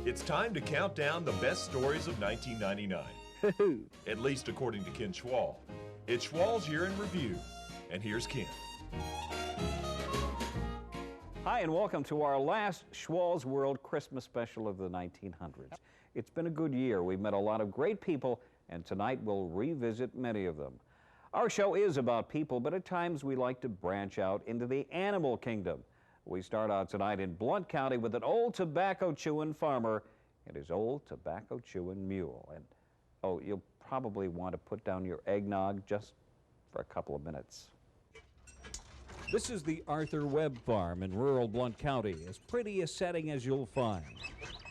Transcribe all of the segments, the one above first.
It's time to count down the best stories of 1999. At least according to Ken Schwall. It's Schwall's Year in Review. And here's Ken. Hi, and welcome to our last Schwall's World Christmas special of the 1900s. It's been a good year. We've met a lot of great people, and tonight we'll revisit many of them. Our show is about people, but at times we like to branch out into the animal kingdom. We start out tonight in Blount County with an old tobacco-chewing farmer and his old tobacco-chewing mule. And, oh, you'll probably want to put down your eggnog just for a couple of minutes. This is the Arthur Webb Farm in rural Blount County, as pretty a setting as you'll find.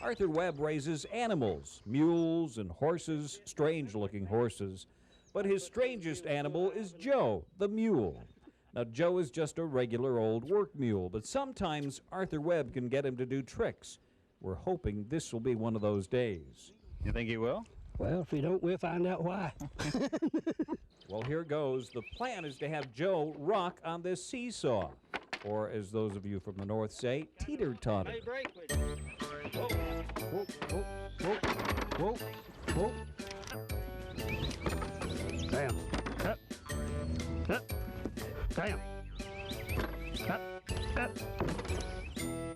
Arthur Webb raises animals, mules and horses, strange-looking horses. But his strangest animal is Joe, the mule. Now, Joe is just a regular old work mule, but sometimes Arthur Webb can get him to do tricks. We're hoping this will be one of those days. You think he will? Well, if we don't, we'll find out why. Well, here goes. The plan is to have Joe rock on this seesaw, or as those of you from the north say, teeter-totter. Hey, break with it. Whoa, whoa, whoa, whoa, whoa, whoa. Bam. Up. Up. Bam. Up. Up.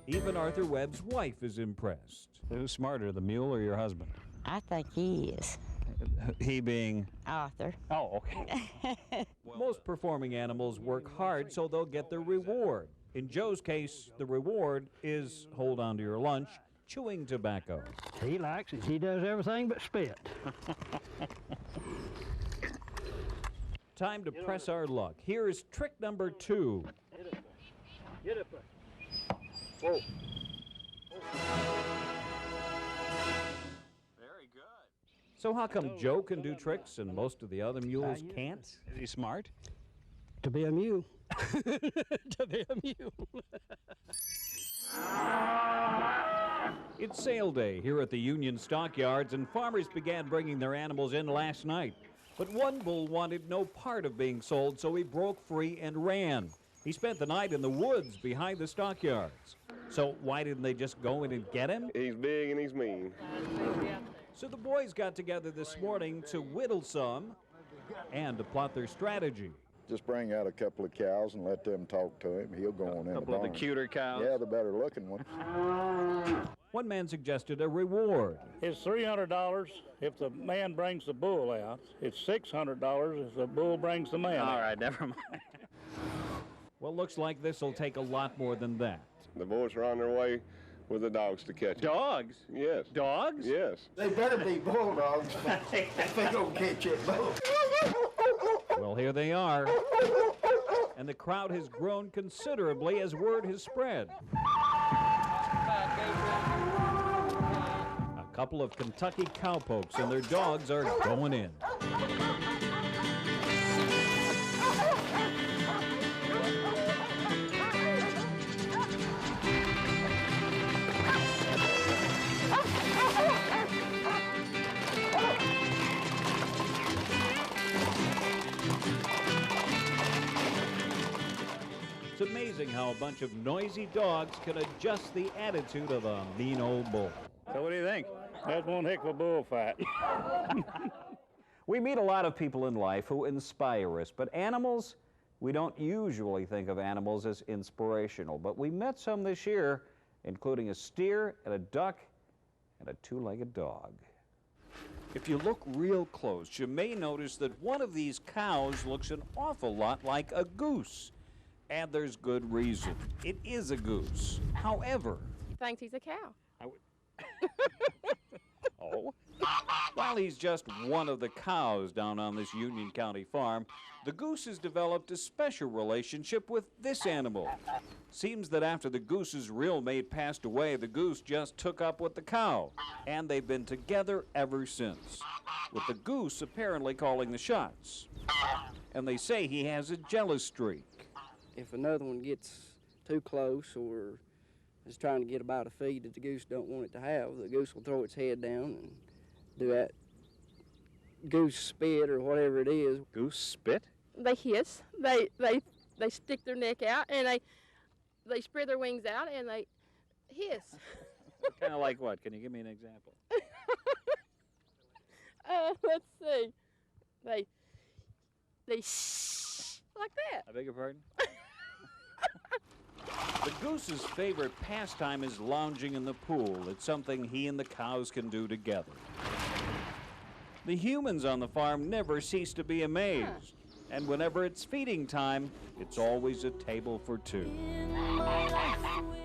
Even Arthur Webb's wife is impressed. Who's smarter, the mule or your husband? I think he is. He being? Arthur. Oh, okay. Most performing animals work hard so they'll get their reward. In Joe's case, the reward is, hold on to your lunch, chewing tobacco. He likes it. He does everything but spit. Time to press our luck. Here is trick number 2. Get up there. Whoa. Very good. So how come Joe can do tricks and most of the other mules can't? Is he smart? To be a mule. To be a mule. It's sale day here at the Union Stockyards, and farmers began bringing their animals in last night. But one bull wanted no part of being sold, so he broke free and ran. He spent the night in the woods behind the stockyards. So why didn't they just go in and get him? He's big and he's mean. So the boys got together this morning to whittle some and to plot their strategy. Just bring out a couple of cows and let them talk to him. He'll go on in the A couple of the barn. cuter cows? Yeah, the better looking ones. One man suggested a reward. It's $300 if the man brings the bull out. It's $600 if the bull brings the man out. All right, never mind. Well, looks like this will take a lot more than that. The boys are on their way with the dogs to catch him. Dogs? Yes. Dogs? Yes. They better be bulldogs if they don't catch it bull. Well, here they are. And the crowd has grown considerably as word has spread. A couple of Kentucky cowpokes and their dogs are going in. It's amazing how a bunch of noisy dogs can adjust the attitude of a mean old bull. So what do you think? That's one heck of a bullfight. We meet a lot of people in life who inspire us, but animals, we don't usually think of animals as inspirational. But we met some this year, including a steer and a duck and a two-legged dog. If you look real close, you may notice that one of these cows looks an awful lot like a goose. And there's good reason. It is a goose. However, He thinks he's a cow. oh, while he's just one of the cows down on this Union County farm, the goose has developed a special relationship with this animal. Seems that after the goose's real mate passed away, the goose just took up with the cow, and they've been together ever since, with the goose apparently calling the shots. And they say he has a jealous streak. If another one gets too close or is trying to get about a feed that the goose don't want it to have, the goose will throw its head down and do that goose spit or whatever it is. Goose spit? They hiss. They stick their neck out and they spread their wings out and they hiss. What kind Kind of like what? Can you give me an example? Let's see. They shh like that. I beg your pardon? The goose's favorite pastime is lounging in the pool. It's something he and the cows can do together. The humans on the farm never cease to be amazed. And whenever it's feeding time, it's always a table for two.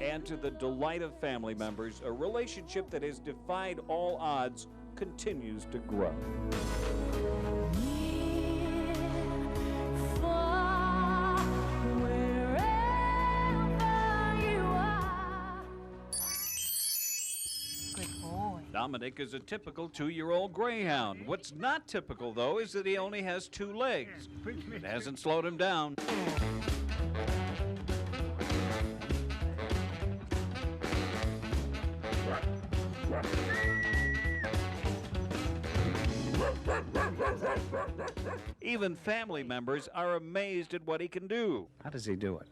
And to the delight of family members, a relationship that has defied all odds continues to grow. Dominic is a typical 2-year-old greyhound. What's not typical, though, is that he only has 2 legs. It hasn't slowed him down. Even family members are amazed at what he can do. How does he do it?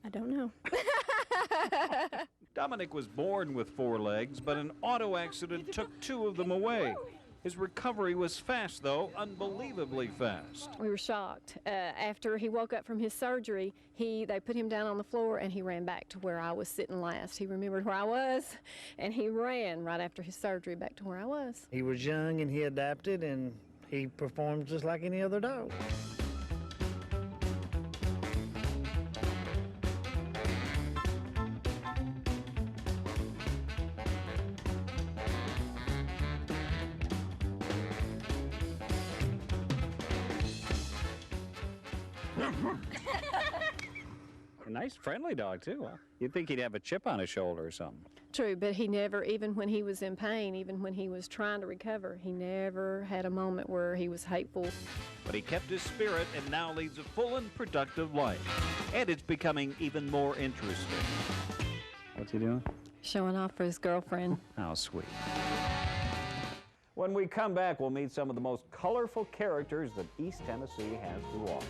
I don't know. Dominic was born with 4 legs, but an auto accident took 2 of them away. His recovery was fast, though, unbelievably fast. We were shocked. After he woke up from his surgery, they put him down on the floor and he ran back to where I was sitting last. He remembered where I was, and he ran right after his surgery back to where I was. He was young and he adapted, and he performed just like any other dog. A nice, friendly dog, too, huh? You'd think he'd have a chip on his shoulder or something. True, but he never, even when he was in pain, even when he was trying to recover, he never had a moment where he was hateful. But he kept his spirit and now leads a full and productive life. And it's becoming even more interesting. What's he doing? Showing off for his girlfriend. How sweet. When we come back, we'll meet some of the most colorful characters that East Tennessee has to offer.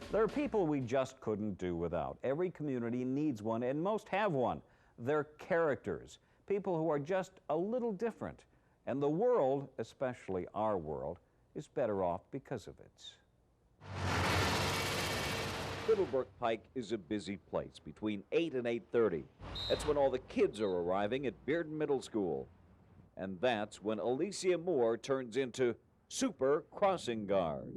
There are people we just couldn't do without. Every community needs one, and most have one. They're characters, people who are just a little different. And the world, especially our world, is better off because of it. Middlebrook Pike is a busy place between 8 and 8:30. That's when all the kids are arriving at Bearden Middle School. And that's when Alicia Moore turns into Super Crossing Guard.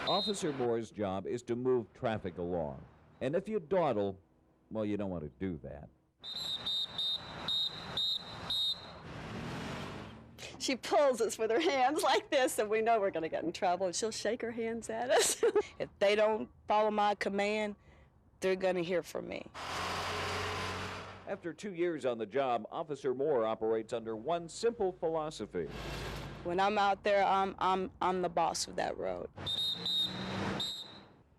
Officer Moore's job is to move traffic along. And if you dawdle, well, you don't want to do that. She pulls us with her hands like this, and we know we're going to get in trouble, and she'll shake her hands at us. If they don't follow my command, they're going to hear from me. After 2 years on the job, Officer Moore operates under one simple philosophy. When I'm out there, I'm the boss of that road.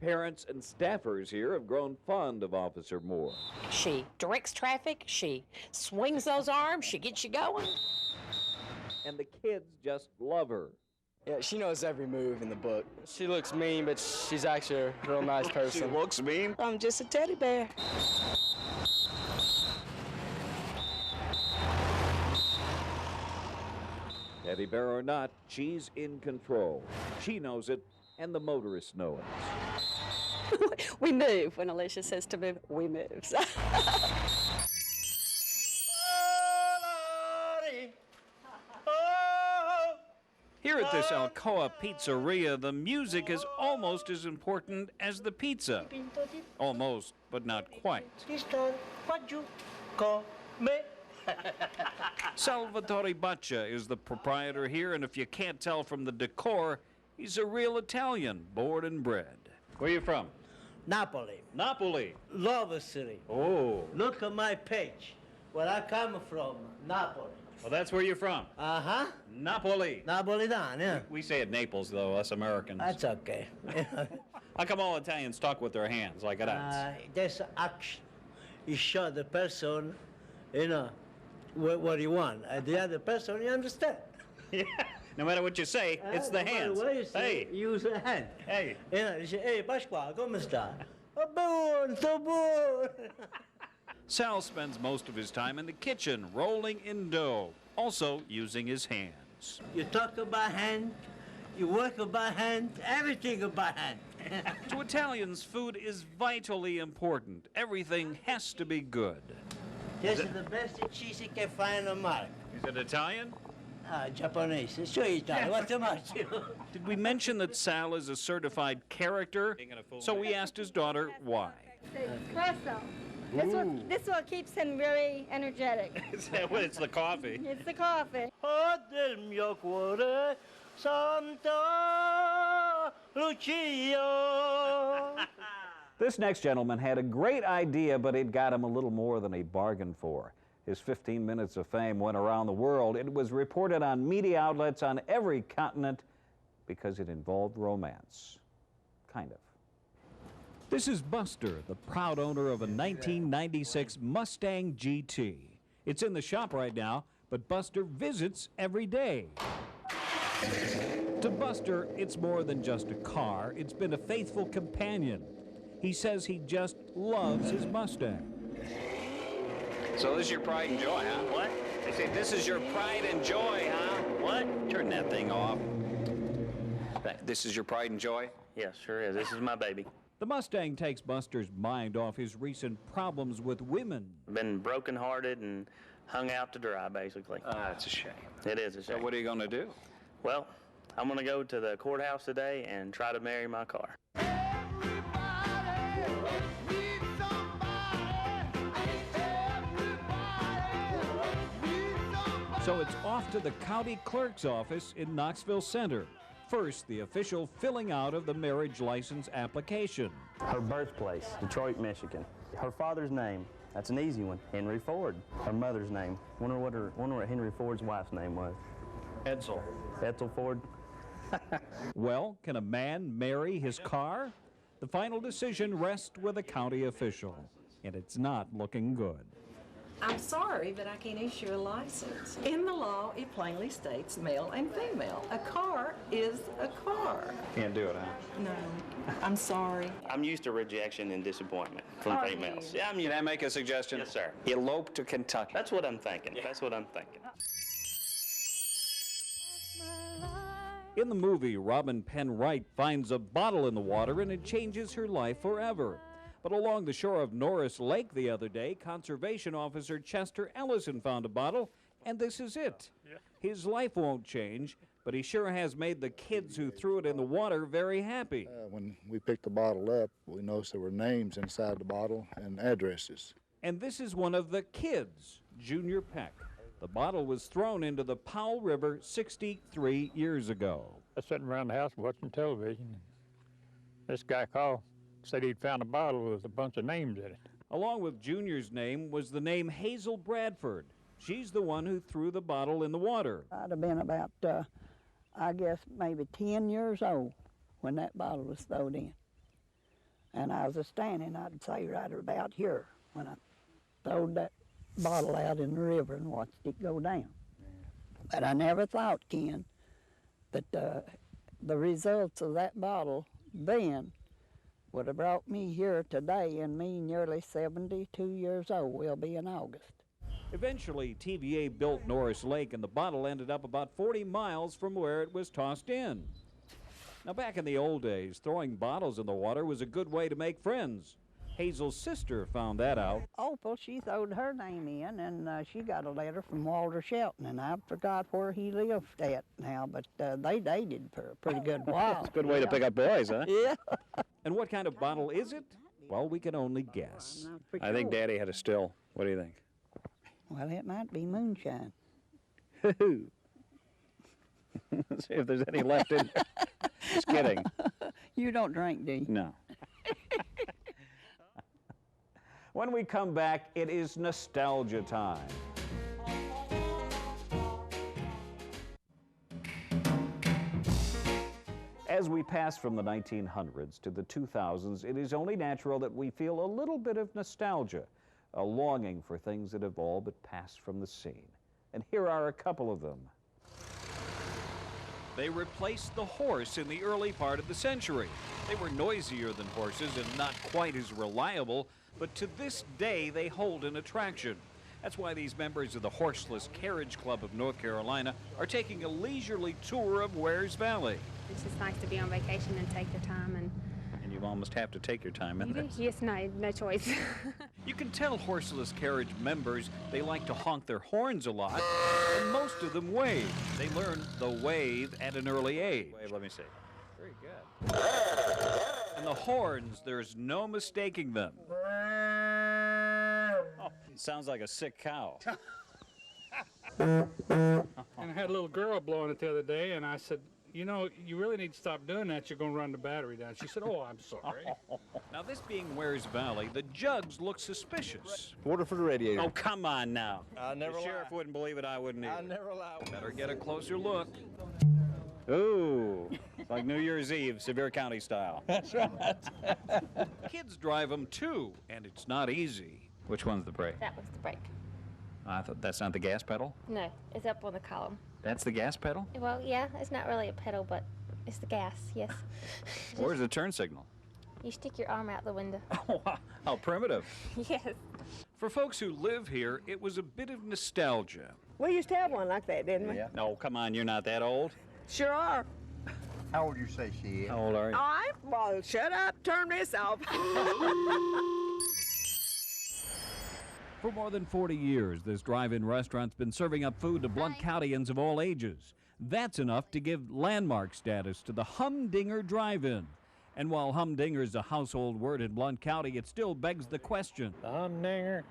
Parents and staffers here have grown fond of Officer Moore. She directs traffic, she swings those arms, she gets you going. And the kids just love her. Yeah, she knows every move in the book. She looks mean, but she's actually a real nice person. She looks mean? I'm just a teddy bear. Teddy bear or not, she's in control. She knows it, and the motorists know it. We move. When Alicia says to move, we move. Here at this Alcoa Pizzeria, the music is almost as important as the pizza. Almost, but not quite. Salvatore Baccia is the proprietor here, and if you can't tell from the decor, he's a real Italian, born and bred. Where are you from? Napoli. Napoli. Love city. Oh. Look at my page. Where I come from, Napoli. Well, that's where you're from. Uh-huh. Napoli. Napolitan, yeah. We say it Naples, though, us Americans. That's okay. How come all Italians talk with their hands like that? That's action. you show the person, you know, what you want. And the other person, you understand. Yeah. No matter what you say, it's the hands. No matter what you say, use the hand. Hey. You know, you say, hey, Pasqua, come sta? Buon, so buon. Sal spends most of his time in the kitchen, rolling in dough, also using his hands. You talk about hand, you work about hand, everything about hand. To Italians, food is vitally important. Everything has to be good. This is the best cheese you can find on Mark. Is it Italian? Japanese. It's sure Italian. What's the matter? Did we mention that Sal is a certified character? So we asked his daughter why. Espresso. This one keeps him very energetic. Is that what? It's the coffee. It's the coffee. Oh, del mio cuore, Santa Lucia. This next gentleman had a great idea, but it got him a little more than he bargained for. His 15 minutes of fame went around the world. It was reported on media outlets on every continent because it involved romance. Kind of. This is Buster, the proud owner of a 1996 Mustang GT. It's in the shop right now, but Buster visits every day. To Buster, it's more than just a car. It's been a faithful companion. He says he just loves his Mustang. So this is your pride and joy, huh? What? They say this is your pride and joy, huh? What? Turn that thing off. This is your pride and joy? Yes, sure is. This is my baby. The Mustang takes Buster's mind off his recent problems with women. Been brokenhearted and hung out to dry, basically. It's a shame. It is a shame. So what are you going to do? Well, I'm going to go to the courthouse today and try to marry my car. So it's off to the county clerk's office in Knoxville Center. First, the official filling out of the marriage license application. Her birthplace, Detroit, Michigan. Her father's name, that's an easy one, Henry Ford. Her mother's name, wonder what Henry Ford's wife's name was. Edsel. Edsel Ford. Well, can a man marry his car? The final decision rests with a county official, and it's not looking good. I'm sorry, but I can't issue a license. In the law, it plainly states male and female. A car is a car. Can't do it, huh? No, I'm sorry. I'm used to rejection and disappointment from Are females. you? Yeah, Can I make a suggestion? Yes, sir. Elope to Kentucky. That's what I'm thinking. That's what I'm thinking. In the movie, Robin Penn Wright finds a bottle in the water and it changes her life forever. But along the shore of Norris Lake the other day, Conservation Officer Chester Ellison found a bottle, and this is it. His life won't change, but he sure has made the kids who threw it in the water very happy. When we picked the bottle up, we noticed there were names inside the bottle and addresses. And this is one of the kids, Junior Peck. The bottle was thrown into the Powell River 63 years ago. I was sitting around the house watching television. This guy called, said he'd found a bottle with a bunch of names in it. Along with Junior's name was the name Hazel Bradford. She's the one who threw the bottle in the water. I'd have been about, I guess, maybe 10 years old when that bottle was thrown in. And I was standing, I'd say, right about here when I throwed that bottle out in the river and watched it go down. But I never thought, Ken, that the results of that bottle then would have brought me here today, and me nearly 72 years old will be in August. Eventually, TVA built Norris Lake, and the bottle ended up about 40 miles from where it was tossed in. Now, back in the old days, throwing bottles in the water was a good way to make friends. Hazel's sister found that out. Opal, she throwed her name in, and she got a letter from Walter Shelton, and I forgot where he lived at now, but they dated for a pretty good while. It's a good way to pick up boys, huh? Yeah. And what kind of bottle is it? Well, we can only guess. I think Daddy had a still. What do you think? Well, it might be moonshine. See if there's any left in there. Just kidding. You don't drink, do you? No. When we come back, it is nostalgia time. As we pass from the 1900s to the 2000s, it is only natural that we feel a little bit of nostalgia. a longing for things that have all but passed from the scene. And here are a couple of them. They replaced the horse in the early part of the century. They were noisier than horses and not quite as reliable, but to this day they hold an attraction. That's why these members of the Horseless Carriage Club of North Carolina are taking a leisurely tour of Wares Valley. It's just nice to be on vacation and take your time. And you almost have to take your time in you there. do? Yes, no choice. You can tell Horseless Carriage members they like to honk their horns a lot, and most of them wave. They learn the wave at an early age. Wave, let me see. Very good. And the horns, there's no mistaking them. Oh, it sounds like a sick cow. And I had a little girl blowing it the other day, and I said, you know, you really need to stop doing that. You're going to run the battery down. She said, oh, I'm sorry. Now, this being Wares Valley, the jugs look suspicious. Water for the radiator. Oh, come on now. I never The sheriff wouldn't believe it, I wouldn't either. I never allow it. Better get a closer look. Ooh, it's like New Year's Eve, Sevier County style. That's right. Kids drive them too, and it's not easy. Which one's the brake? That was the brake. I thought that's not the gas pedal? No, it's up on the column. That's the gas pedal? Well, yeah, it's not really a pedal, but it's the gas, yes. Where's the turn signal? You stick your arm out the window. Oh, how primitive. Yes. For folks who live here, it was a bit of nostalgia. We used to have one like that, didn't we? Yeah. No, come on, you're not that old. Sure are. How old do you say she is? How old are you? Well, shut up. Turn this off. For more than 40 years, this drive-in restaurant's been serving up food to Blount Countyans of all ages. That's enough to give landmark status to the Humdinger Drive-In. And while Humdinger's a household word in Blount County, it still begs the question. The Humdinger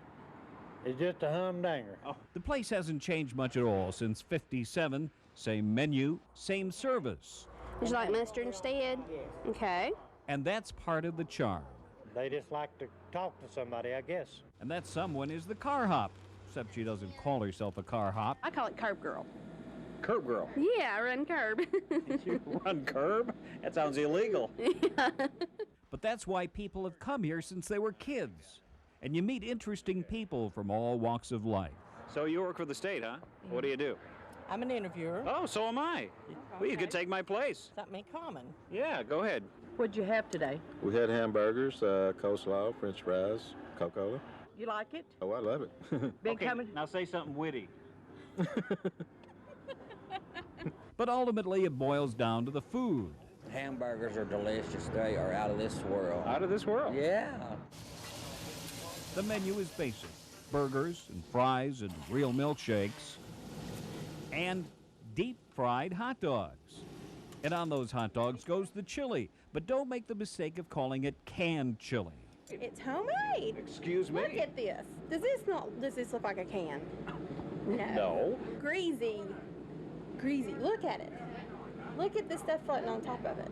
is just a Humdinger. Oh. The place hasn't changed much at all since '57. Same menu, same service. Would you like mustard instead? Okay. And that's part of the charm. They just like to talk to somebody, I guess. And that someone is the car hop, except she doesn't call herself a car hop. I call it curb girl. Curb girl? Yeah, I run curb. You run curb? That sounds illegal. Yeah. But that's why people have come here since they were kids. And you meet interesting people from all walks of life. So you work for the state, huh? What do you do? I'm an interviewer. Oh, so am I. Well, you could take my place. Something common. Yeah, go ahead. What'd you have today? We had hamburgers, coleslaw, french fries, Coca-Cola. You like it? Oh, I love it. Been Okay, coming? now say something witty. But ultimately, it boils down to the food. Hamburgers are delicious. They are out of this world. Out of this world? Yeah. The menu is basic. Burgers and fries and real milkshakes. And deep-fried hot dogs. And on those hot dogs goes the chili. But don't make the mistake of calling it canned chili. It's homemade. Excuse me? Look at this. Does this look like a can? No. No. Greasy. Greasy. Look at it. Look at the stuff floating on top of it.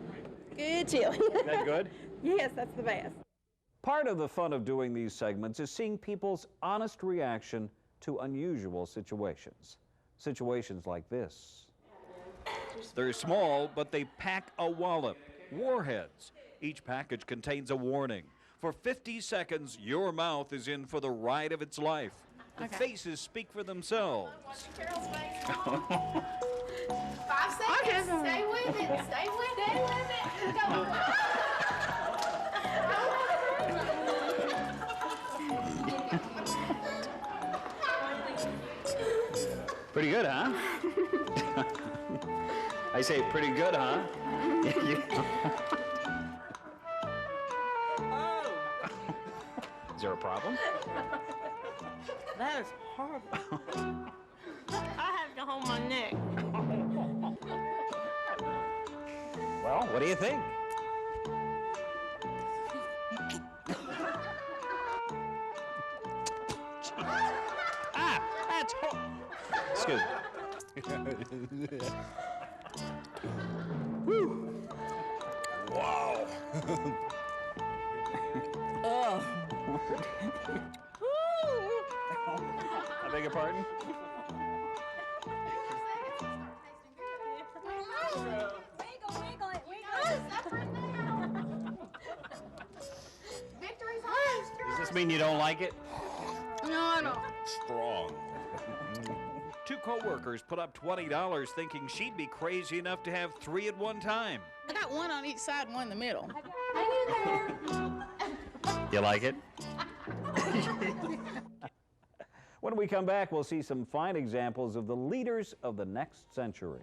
Good chili. Is that good? Yes, that's the best. Part of the fun of doing these segments is seeing people's honest reaction to unusual situations. Situations like this. They're small, but they pack a wallop. Warheads. Each package contains a warning. For 50 seconds, your mouth is in for the ride of its life. The faces speak for themselves. 5 seconds. Stay with it. Stay with it. Go. Pretty good, huh? I say pretty good, huh? Is there a problem? That is horrible. I have to hold my neck. Well, what do you think? That's excuse me. Woo. Wow. Oh. I beg your pardon? Does this mean you don't like it? strong. Two co-workers put up $20 thinking she'd be crazy enough to have 3 at one time. I got one on each side and one in the middle. You like it? When we come back, we'll see some fine examples of the leaders of the next century.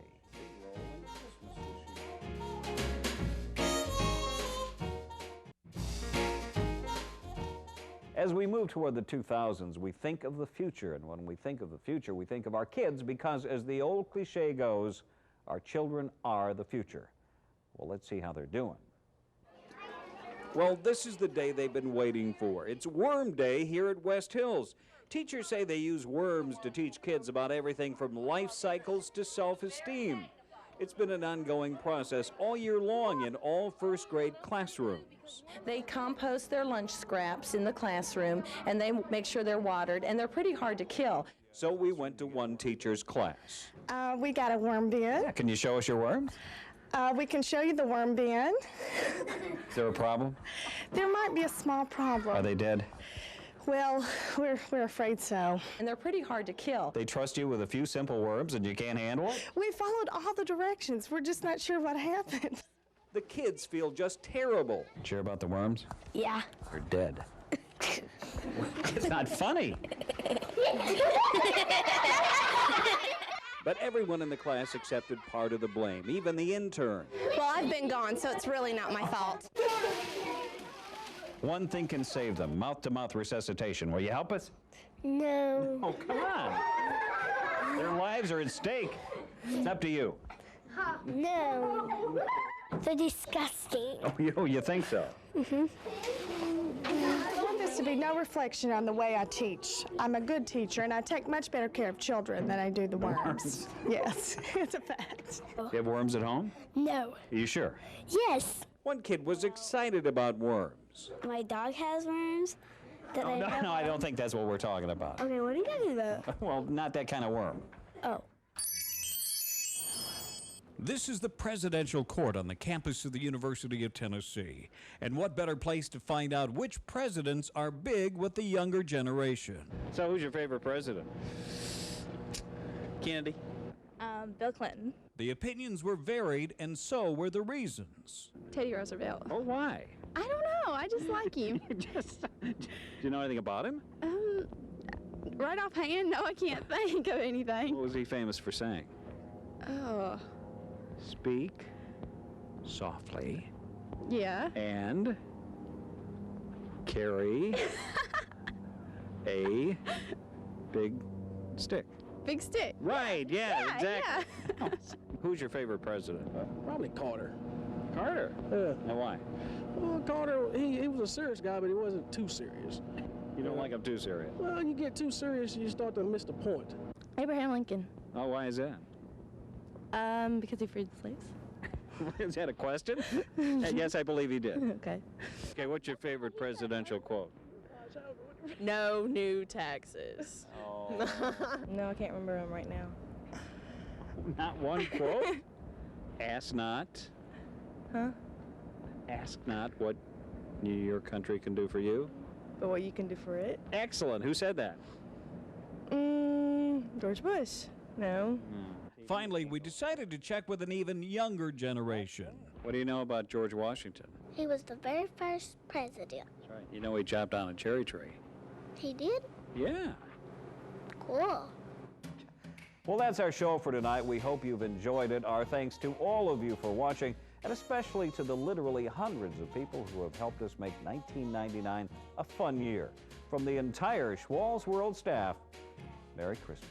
As we move toward the 2000s, we think of the future, and when we think of the future, we think of our kids because, as the old cliche goes, our children are the future. Well, let's see how they're doing. Well, this is the day they've been waiting for. It's Worm Day here at West Hills. Teachers say they use worms to teach kids about everything from life cycles to self-esteem. It's been an ongoing process all year long in all first-grade classrooms. They compost their lunch scraps in the classroom, and they make sure they're watered, and they're pretty hard to kill. So we went to one teacher's class. We got a worm bin. Can you show us your worms? We can show you the worm bin. Is there a problem? There might be a small problem. Are they dead? Well, we're afraid so. And they're pretty hard to kill. They trust you with a few simple worms and you can't handle it? We followed all the directions. We're just not sure what happened. The kids feel just terrible. Sure about the worms? Yeah. They're dead. It's not funny. But everyone in the class accepted part of the blame, even the intern. Well, I've been gone, so it's really not my fault. One thing can save them, mouth-to-mouth resuscitation. Will you help us? No. Oh, come on. Their lives are at stake. It's up to you. No. They're disgusting. Oh, you think so? Mm-hmm. I want this to be no reflection on the way I teach. I'm a good teacher, and I take much better care of children than I do the worms. Yes, it's a fact. You have worms at home? No. Are you sure? Yes. One kid was excited about worms. My dog has worms. No, I don't think that's what we're talking about. Okay, what are you talking about? Well, not that kind of worm. Oh. This is the presidential court on the campus of the University of Tennessee. And what better place to find out which presidents are big with the younger generation? So who's your favorite president? Kennedy. Bill Clinton. The opinions were varied, and so were the reasons. Teddy Roosevelt. Oh, why? I don't know. I just like him. Do you know anything about him? Right offhand, no, I can't think of anything. What was he famous for saying? Oh. Speak softly. Yeah. And carry a big stick. Big stick. Right, yeah, exactly. Yeah. Who's your favorite president? Probably Carter. Carter? Yeah. Now why? Well, Carter, he was a serious guy, but he wasn't too serious. You don't like him too serious? Well, you get too serious, you start to miss the point. Abraham Lincoln. Oh, why is that? Because he freed the slaves. Is that a question? Yes, I believe he did. Okay. Okay, what's your favorite presidential quote? No new taxes. Oh. No, I can't remember them right now. Not one quote? Ask not. Huh? Ask not what your country can do for you. But what you can do for it? Excellent. Who said that? George Bush. No. Finally, we decided to check with an even younger generation. What do you know about George Washington? He was the very first president. That's right. You know he chopped down a cherry tree. He did? Yeah. Cool. Well, that's our show for tonight. We hope you've enjoyed it. Our thanks to all of you for watching, and especially to the literally hundreds of people who have helped us make 1999 a fun year. From the entire Schwall's World staff, Merry Christmas.